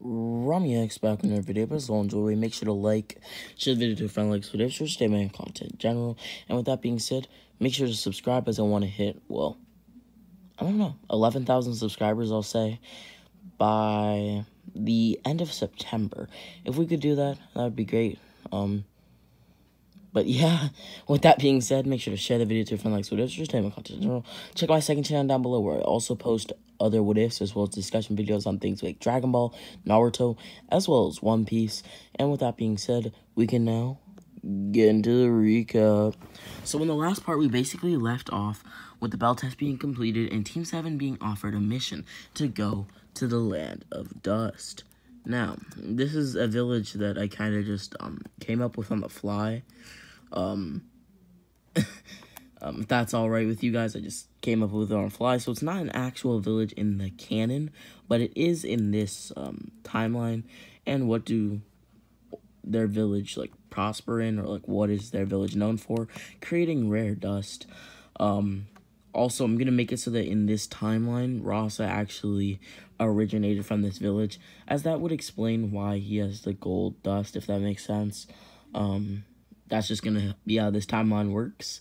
X back in our video, but as long as make sure to like, share the video to a friend, like, so there's your statement and content in general. And with that being said, make sure to subscribe as I want to hit, well, I don't know, 11,000 subscribers, I'll say, by the end of September. If we could do that, that would be great. But yeah, with that being said, make sure to share the video to your friend, like, so there's your statement content in general. Check my second channel down below where I also post other what ifs as well as discussion videos on things like Dragon Ball, Naruto, as well as One Piece. And with that being said, we can now get into the recap. So in the last part, we basically left off with the bell test being completed and Team 7 being offered a mission to go to the land of dust. Now, this is a village that I kind of just came up with on the fly. If that's alright with you guys, I just came up with it on the fly. So it's not an actual village in the canon, but it is in this timeline. And what do their village like prosper in, or like what is their village known for? Creating rare dust. Also, I'm gonna make it so that in this timeline, Rasa actually originated from this village, as that would explain why he has the gold dust, if that makes sense. That's just gonna be how this timeline works.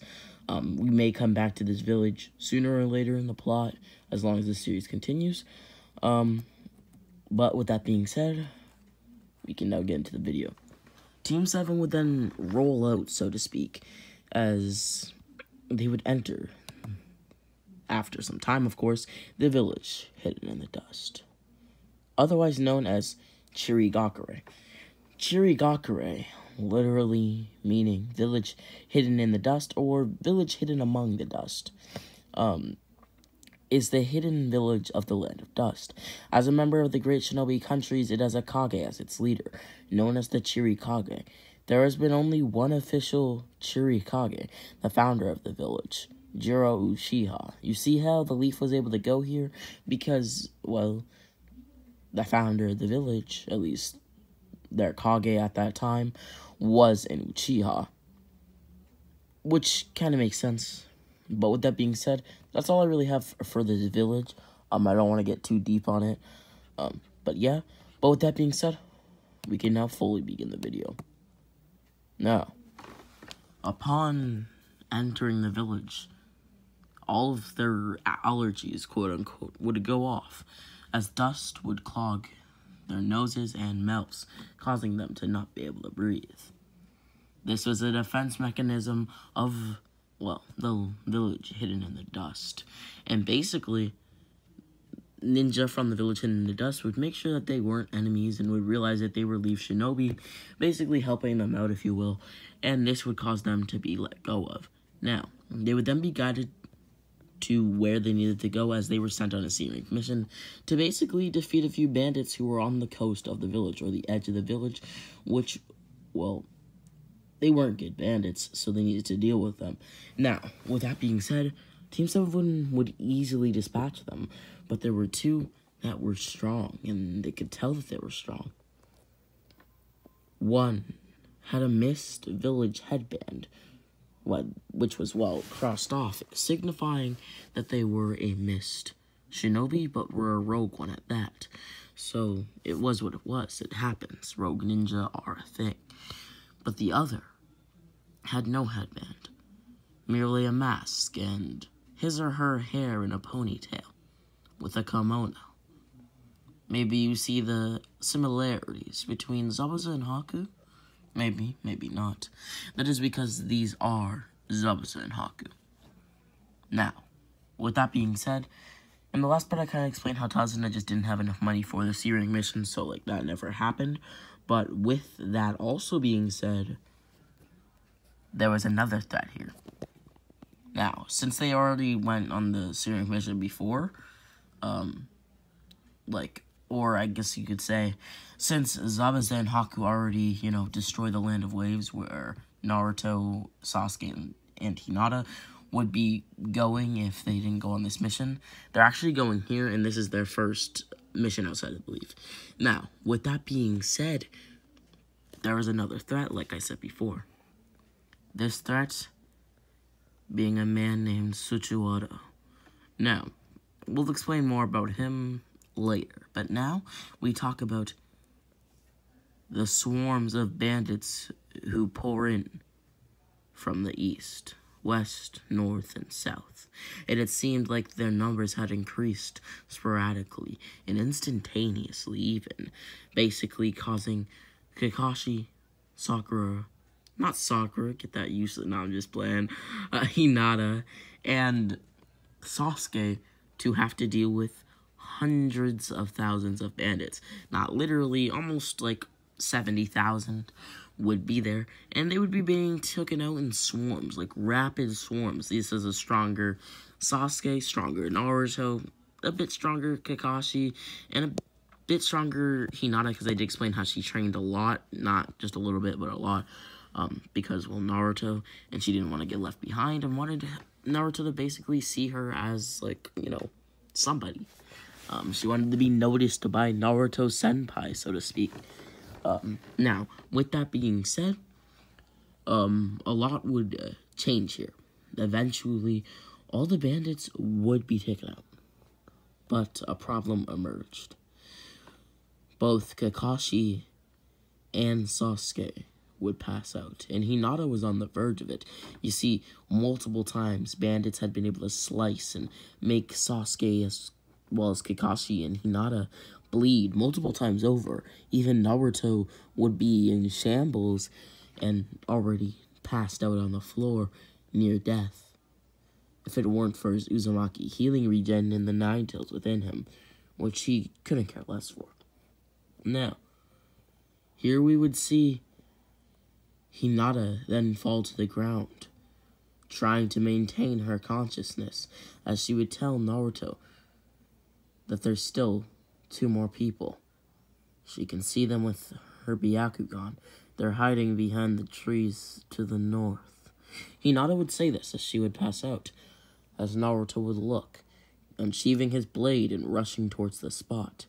We may come back to this village sooner or later in the plot, as long as the series continues. But with that being said, we can now get into the video. Team 7 would then roll out, so to speak, as they would enter, after some time, of course, the village hidden in the dust, otherwise known as Chirigakure. Chirigakure, literally meaning village hidden in the dust, or village hidden among the dust, is the hidden village of the land of dust. As a member of the great shinobi countries, it has a Kage as its leader, known as the Chirikage. There has been only one official Chirikage, the founder of the village, Jiro Uchiha. You see how the leaf was able to go here? Because, well, the founder of the village, at least their Kage at that time, was an Uchiha, which kind of makes sense. But with that being said, that's all I really have for this village. I don't want to get too deep on it. But yeah, but with that being said, we can now fully begin the video. Now, upon entering the village, all of their allergies, quote-unquote, would go off, as dust would clog their noses and mouths, causing them to not be able to breathe. This was a defense mechanism of, well, the village hidden in the dust. And basically, ninja from the village hidden in the dust would make sure that they weren't enemies and would realize that they were leaf shinobi, basically helping them out, if you will, and this would cause them to be let go of. Now, they would then be guided to where they needed to go, as they were sent on a secret mission to basically defeat a few bandits who were on the coast of the village, or the edge of the village, which, well, they weren't good bandits, so they needed to deal with them. Now, with that being said, Team 7 would easily dispatch them, but there were two that were strong, and they could tell that they were strong. One had a mist village headband, which was, well, crossed off, signifying that they were a mist shinobi, but were a rogue one at that. So, it was what it was. It happens. Rogue ninja are a thing. But the other had no headband, merely a mask and his or her hair in a ponytail, with a kimono. Maybe you see the similarities between Zabuza and Haku? Maybe, maybe not. That is because these are Zabuza and Haku. Now, with that being said, in the last part I kind of explained how Tazuna just didn't have enough money for the Searing mission, so like that never happened. But with that also being said, there was another threat here. Now, since they already went on the Searing mission before, or I guess you could say, since Zabuza and Haku already, destroyed the Land of Waves, where Naruto, Sasuke, and Hinata would be going if they didn't go on this mission, they're actually going here, and this is their first mission outside of the leaf. Now, with that being said, there was another threat, like I said before. This threat being a man named Tsuchiwara. Now, we'll explain more about him later, but now we talk about the swarms of bandits who pour in from the east, west, north, and south. It had seemed like their numbers had increased sporadically and instantaneously even, basically causing Kakashi, not Sakura, get that useless, no, I'm just playing, Hinata, and Sasuke to have to deal with hundreds of thousands of bandits. Not literally, almost like 70,000 would be there, and they would be being taken out in swarms, like rapid swarms. This is a stronger Sasuke, stronger Naruto, a bit stronger Kakashi, and a bit stronger Hinata, because I did explain how she trained a lot, not just a little bit, but a lot, because, well, Naruto, and she didn't want to get left behind, and wanted Naruto to basically see her as, like, you know, somebody. She wanted to be noticed by Naruto Senpai, so to speak. Now, with that being said, a lot would change here. Eventually, all the bandits would be taken out. But a problem emerged. Both Kakashi and Sasuke would pass out, and Hinata was on the verge of it. You see, multiple times, bandits had been able to slice and make Sasuke as well as Kakashi and Hinata bleed multiple times over. Even Naruto would be in shambles and already passed out on the floor near death, if it weren't for his Uzumaki healing regen and the Nine Tails within him, which he couldn't care less for. Now, here we would see Hinata then fall to the ground, trying to maintain her consciousness, as she would tell Naruto that there's still 2 more people. She can see them with her Byakugan. They're hiding behind the trees to the north. Hinata would say this as she would pass out, as Naruto would look, unsheathing his blade and rushing towards the spot.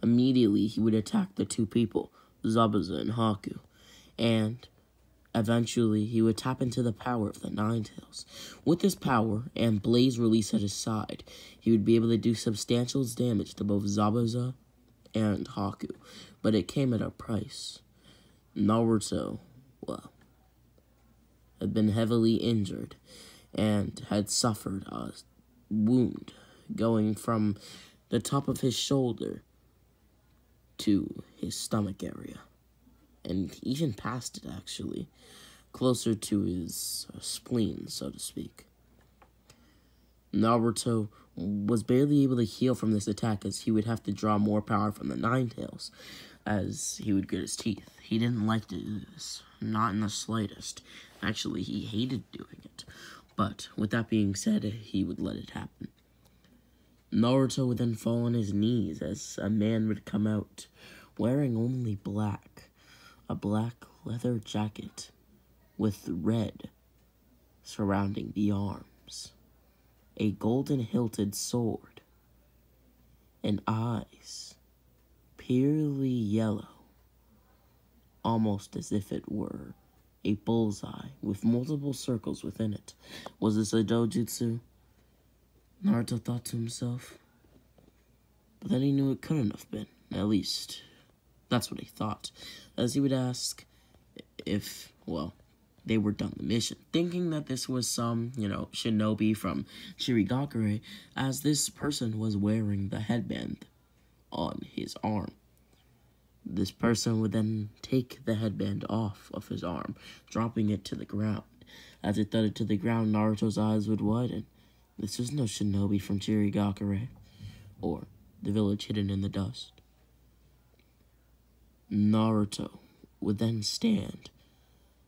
Immediately, he would attack the 2 people, Zabuza and Haku, and eventually, he would tap into the power of the Nine Tails. With this power and Blaze release at his side, he would be able to do substantial damage to both Zabuza and Haku, but it came at a price. Naruto, well, had been heavily injured and had suffered a wound going from the top of his shoulder to his stomach area, and even past it, actually, closer to his spleen, so to speak. Naruto was barely able to heal from this attack, as he would have to draw more power from the Nine Tails as he would grit his teeth. He didn't like to do this, not in the slightest. Actually, he hated doing it. But with that being said, he would let it happen. Naruto would then fall on his knees as a man would come out, wearing only black, a black leather jacket with red surrounding the arms, a golden-hilted sword, and eyes purely yellow, almost as if it were a bullseye with multiple circles within it. Was this a dojutsu? Naruto thought to himself. But then he knew it couldn't have been. At least, that's what he thought, as he would ask if, well, they were done the mission, thinking that this was some, shinobi from Shirigakure, as this person was wearing the headband on his arm. This person would then take the headband off of his arm, dropping it to the ground. As it thudded to the ground, Naruto's eyes would widen. This was no shinobi from Shirigakure, or the village hidden in the dust. Naruto would then stand,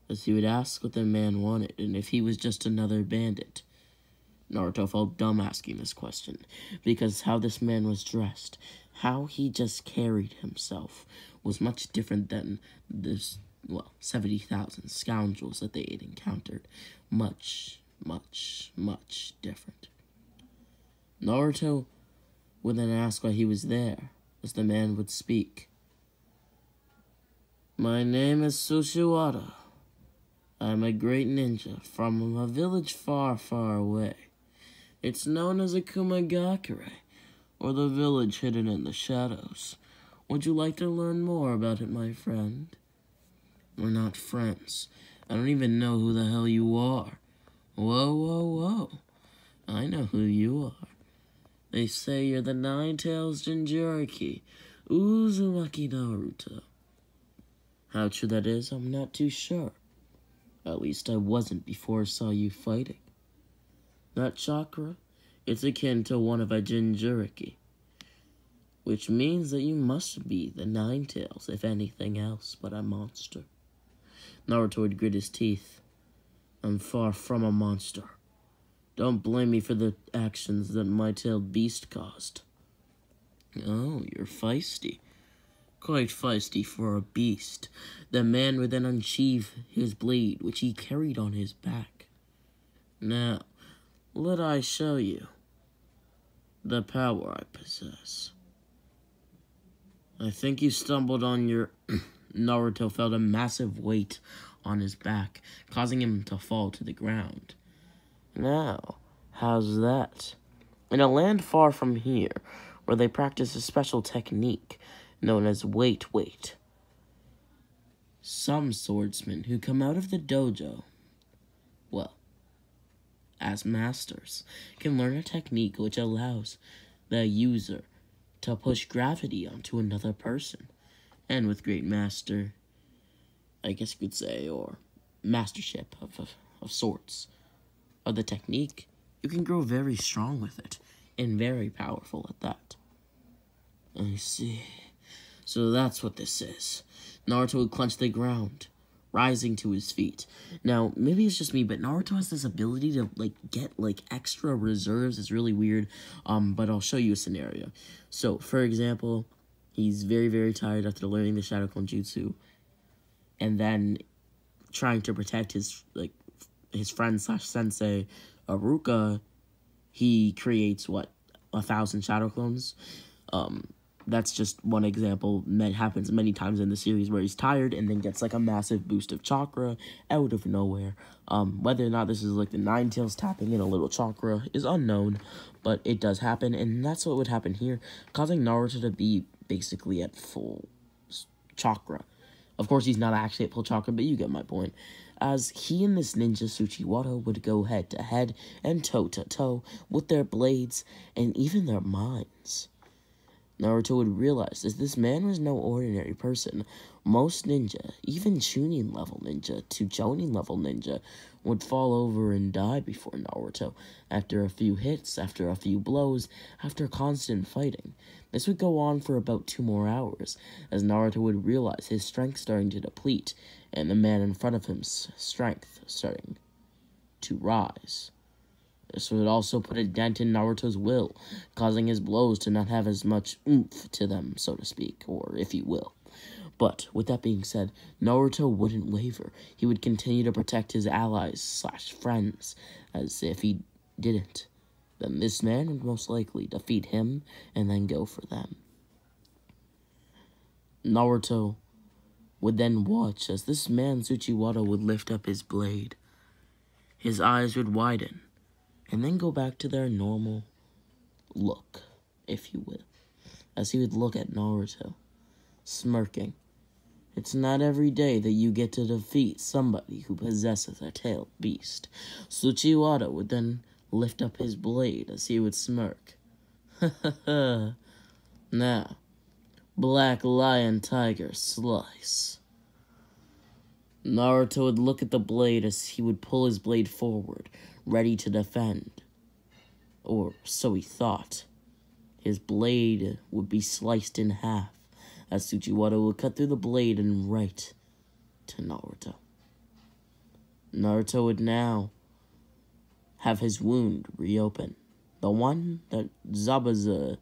as he would ask what the man wanted, and if he was just another bandit. Naruto felt dumb asking this question, because how this man was dressed, how he just carried himself, was much different than this, 70,000 scoundrels that they had encountered. Much, much, much different. Naruto would then ask why he was there, as the man would speak. My name is Sushiwara. I am a great ninja from a village far, far away. It's known as Akumagakure, or the village hidden in the shadows. Would you like to learn more about it, my friend? We're not friends. I don't even know who the hell you are. Whoa, whoa, whoa. I know who you are. They say you're the Nine-Tails Jinchuriki, Uzumaki Naruto. How true that is, I'm not too sure. At least I wasn't before I saw you fighting. That chakra, it's akin to one of a Jinchuriki, which means that you must be the Nine-Tails, if anything else but a monster. Naruto would grit his teeth. I'm far from a monster. Don't blame me for the actions that my tailed beast caused. Oh, you're feisty. Quite feisty for a beast. The man would then unsheathe his blade, which he carried on his back. Now, let I show you the power I possess. I think you stumbled on your... Naruto felt a massive weight on his back, causing him to fall to the ground. Now, how's that? In a land far from here, where they practice a special technique known as wait. Some swordsmen who come out of the dojo, well, as masters, can learn a technique which allows the user to push gravity onto another person. And with great master, I guess you could say, or mastership of sorts, of the technique, you can grow very strong with it, and very powerful at that. I see. So that's what this is. Naruto would clench the ground, rising to his feet. Now, maybe it's just me, but Naruto has this ability to, get, extra reserves. It's really weird, but I'll show you a scenario. So, for example, he's very, very tired after learning the Shadow Clone Jutsu, and then trying to protect his friend / sensei, Aruka. He creates, 1,000 Shadow Clones? That's just one example that happens many times in the series where he's tired and then gets, a massive boost of chakra out of nowhere. Whether or not this is, the Nine-Tails tapping in a little chakra is unknown, but it does happen, and that's what would happen here, causing Naruto to be basically at full chakra. Of course, he's not actually at full chakra, but you get my point. As he and this ninja Tsuchiwado would go head-to-head and toe-to-toe with their blades and even their minds. Naruto would realize that this man was no ordinary person. Most ninja, even Chunin level ninja to Jonin level ninja, would fall over and die before Naruto, after a few hits, after a few blows, after constant fighting. This would go on for about 2 more hours, as Naruto would realize his strength starting to deplete, and the man in front of him's strength starting to rise. This would also put a dent in Naruto's will, causing his blows to not have as much oomph to them, so to speak, or if you will. But, with that being said, Naruto wouldn't waver. He would continue to protect his allies / friends, as if he didn't, then this man would most likely defeat him and then go for them. Naruto would then watch as this man Tsuchiwado would lift up his blade. His eyes would widen, and then go back to their normal look, if you will, as he would look at Naruto, smirking. It's not every day that you get to defeat somebody who possesses a tailed beast. Tsuchiwado would then lift up his blade as he would smirk. Ha ha ha. Now, Black Lion Tiger Slice. Naruto would look at the blade as he would pull his blade forward, ready to defend. Or so he thought. His blade would be sliced in half, as Tsuchiwado would cut through the blade and right to Naruto. Naruto would now have his wound reopen, the one that Zabuza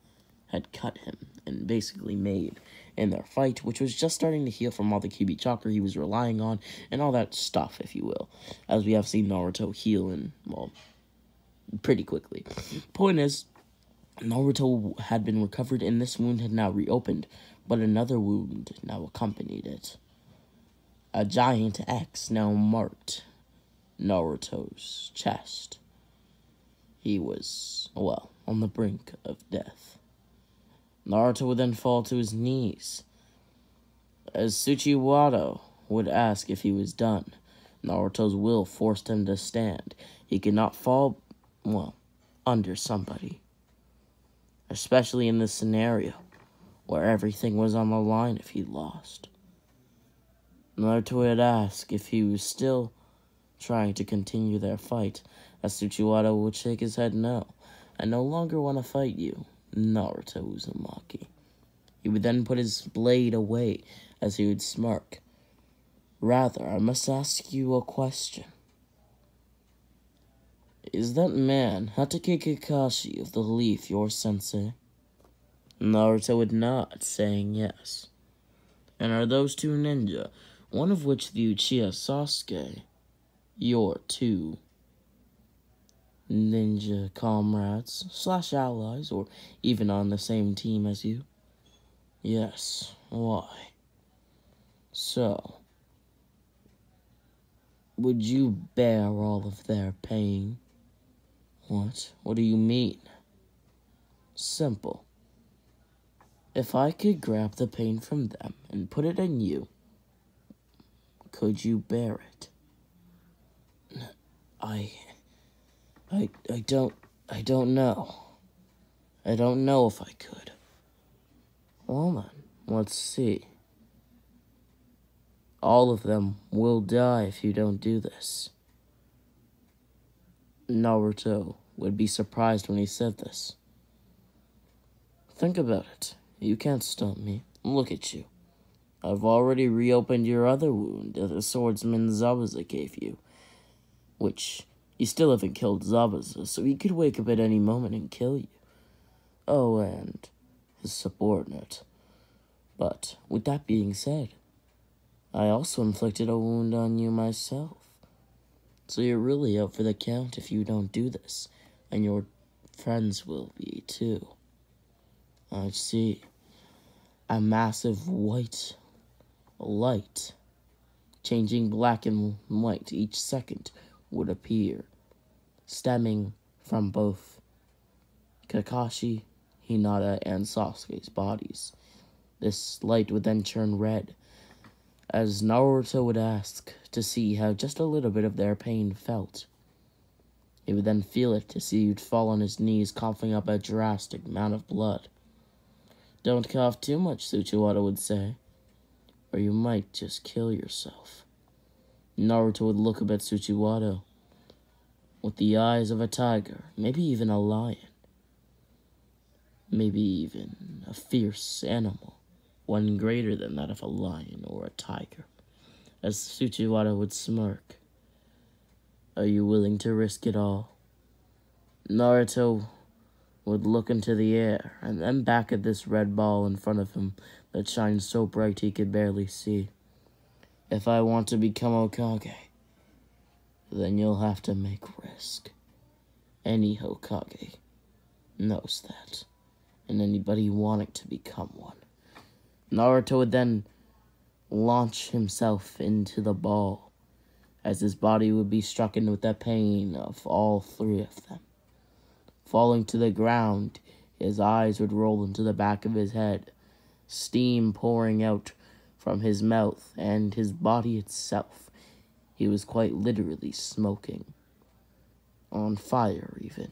had cut him and basically made in their fight, which was just starting to heal from all the Kyuubi chakra he was relying on, and all that stuff, if you will, as we have seen Naruto heal in, well, pretty quickly. Point is, Naruto had been recovered, and this wound had now reopened, but another wound now accompanied it. A giant X now marked Naruto's chest. He was, well, on the brink of death. Naruto would then fall to his knees, as Tsuchiwado would ask if he was done. Naruto's will forced him to stand. He could not fall, well, under somebody. Especially in this scenario, where everything was on the line if he lost. Naruto would ask if he was still trying to continue their fight, as Tsuchiwado would shake his head no. I no longer want to fight you, Naruto Uzumaki. He would then put his blade away, as he would smirk. Rather, I must ask you a question. Is that man, Hatake Kakashi of the Leaf, your sensei? Naruto would nod, saying yes. And are those two ninja, one of which the Uchiha Sasuke, your two ninja comrades / allies, or even on the same team as you? Yes, why? So, would you bear all of their pain? What? What do you mean? Simple. If I could grab the pain from them and put it in you, could you bear it? I don't know. I don't know if I could. Well then, let's see. All of them will die if you don't do this. Naruto would be surprised when he said this. Think about it. You can't stop me. Look at you. I've already reopened your other wound that the swordsman Zabuza gave you, which you still haven't killed Zabuza, so he could wake up at any moment and kill you. Oh, and his subordinate. But with that being said, I also inflicted a wound on you myself. So you're really out for the count if you don't do this, and your friends will be too. I see. A massive white light, changing black and white each second, would appear, stemming from both Kakashi, Hinata, and Sasuke's bodies. This light would then turn red, as Naruto would ask to see how just a little bit of their pain felt. He would then feel it to see he'd fall on his knees, coughing up a drastic amount of blood. Don't cough too much, Tsuchiwado would say, or you might just kill yourself. Naruto would look up at Tsuchiwado with the eyes of a tiger, maybe even a lion, maybe even a fierce animal, one greater than that of a lion or a tiger, as Tsuchiwado would smirk. Are you willing to risk it all? Naruto would look into the air, and then back at this red ball in front of him that shined so bright he could barely see. If I want to become Hokage, then you'll have to make risk. Any Hokage knows that, and anybody wanting to become one. Naruto would then launch himself into the ball, as his body would be stricken with the pain of all three of them. Falling to the ground, his eyes would roll into the back of his head, steam pouring out from his mouth and his body itself. He was quite literally smoking. On fire, even.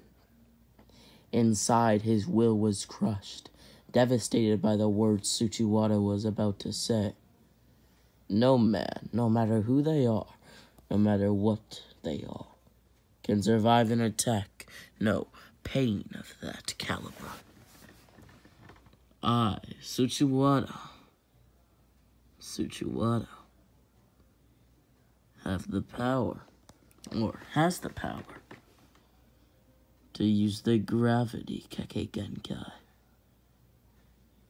Inside, his will was crushed, devastated by the words Tsuchiwado was about to say. No man, no matter who they are, no matter what they are, can survive an attack. No, pain of that caliber. I, Tsuchiwado, have the power, or has the power, to use the gravity Kekkei Genkai.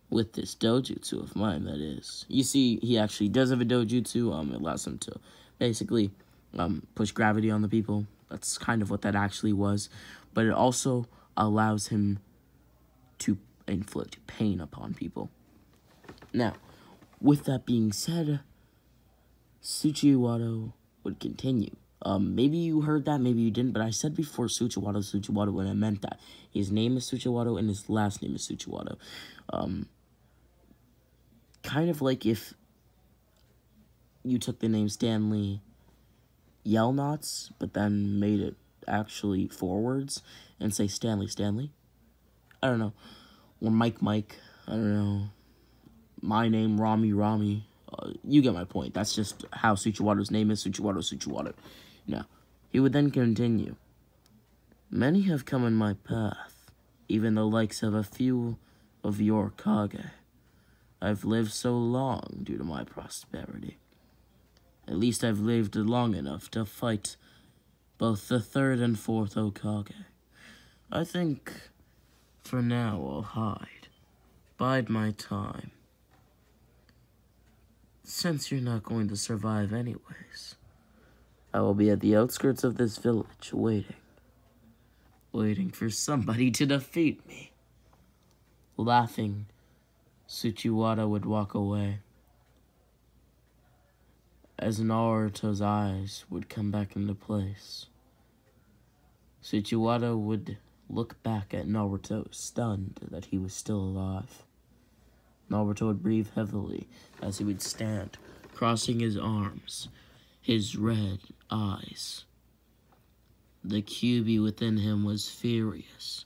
With this dojutsu of mine, that is. You see, he actually does have a dojutsu. It allows him to basically push gravity on the people. That's kind of what that actually was. But it also allows him to inflict pain upon people. Now, with that being said, Tsuchiwado would continue. Maybe you heard that, maybe you didn't, but I said before Tsuchiwato, and I meant that. His name is Tsuchiwato, and his last name is Tsuchiwato. Kind of like if you took the name Stanley Yellnuts, but then made it actually forwards, and say Stanley. I don't know. Or Mike. I don't know. My name, Rami. You get my point. That's just how Tsuchiwato's name is, Tsuchiwato. Now, he would then continue. Many have come in my path, even the likes of a few of your Kage. I've lived so long due to my prosperity. At least I've lived long enough to fight both the third and fourth Hokage. I think, for now, I'll hide. Bide my time. Since you're not going to survive anyways, I will be at the outskirts of this village, waiting for somebody to defeat me. Laughing, Tsuchiwata would walk away, as Naruto's eyes would come back into place. Tsuchiwata would look back at Naruto, stunned that he was still alive. Naruto would breathe heavily as he would stand, crossing his arms, his red eyes. The Kyuubi within him was furious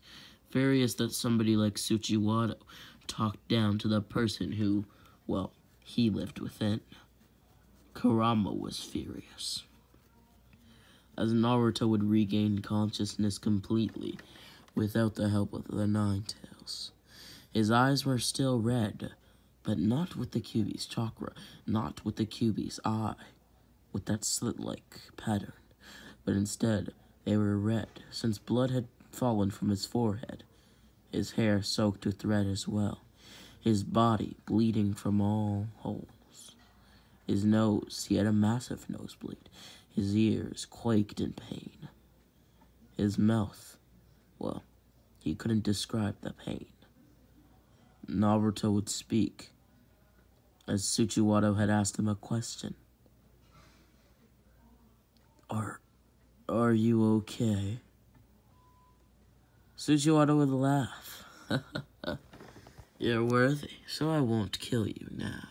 that somebody like Tsuchiwata talked down to the person who, well, he lived within. Kurama was furious. As Naruto would regain consciousness completely, without the help of the Nine Tails. His eyes were still red, but not with the Kyuubi's chakra, not with the Kyuubi's eye, with that slit-like pattern, but instead they were red, since blood had fallen from his forehead, his hair soaked with red as well, his body bleeding from all holes. His nose, he had a massive nosebleed, his ears quaked in pain. His mouth, well, he couldn't describe the pain. Naruto would speak, as Tsuchiwata had asked him a question. Are you okay? Tsuchiwata would laugh. You're worthy, so I won't kill you now,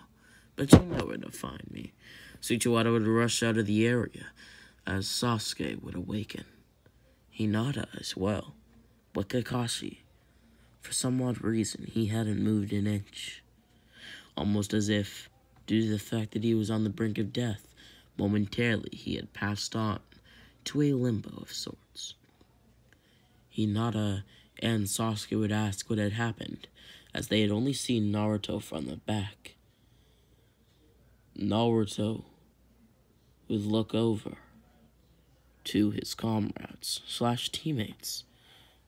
but you know where to find me. Tsuchiwata would rush out of the area, as Sasuke would awaken. Hinata as well, but Kakashi, for some odd reason, he hadn't moved an inch. Almost as if, due to the fact that he was on the brink of death, momentarily he had passed on to a limbo of sorts. Hinata and Sasuke would ask what had happened, as they had only seen Naruto from the back. Naruto would look over to his comrades/teammates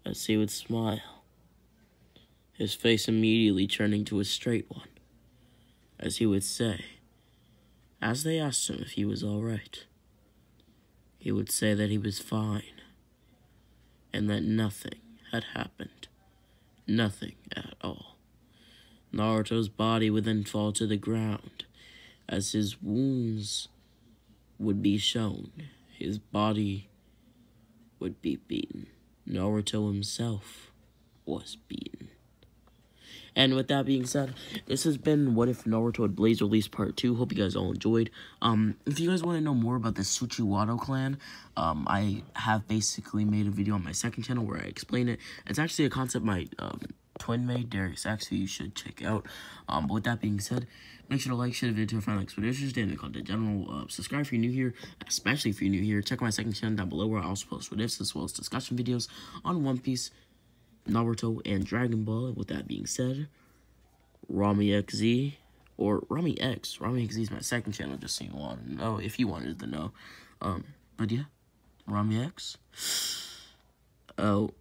as he would smile, his face immediately turning to a straight one, as he would say, as they asked him if he was all right, he would say that he was fine, and that nothing had happened. Nothing at all. Naruto's body would then fall to the ground, as his wounds would be shown. His body would be beaten. Naruto himself was beaten. And with that being said, this has been What If Naruto Had Blaze Release Part 2. Hope you guys all enjoyed. If you guys want to know more about the Tsuchiwado clan, I have basically made a video on my second channel where I explain it. It's actually a concept my twin made, Darius X, who you should check out. But with that being said, make sure to like, share the video to a friend, like, interested in the content in general. Subscribe if you're new here, especially if you're new here. Check out my second channel down below where I also post what ifs as well as discussion videos on One Piece, Naruto, and Dragon Ball. And with that being said, Rami XZ, or Rami X. Rami XZ is my second channel, just so you want to know, if you wanted to know. But yeah, Rami X. Oh.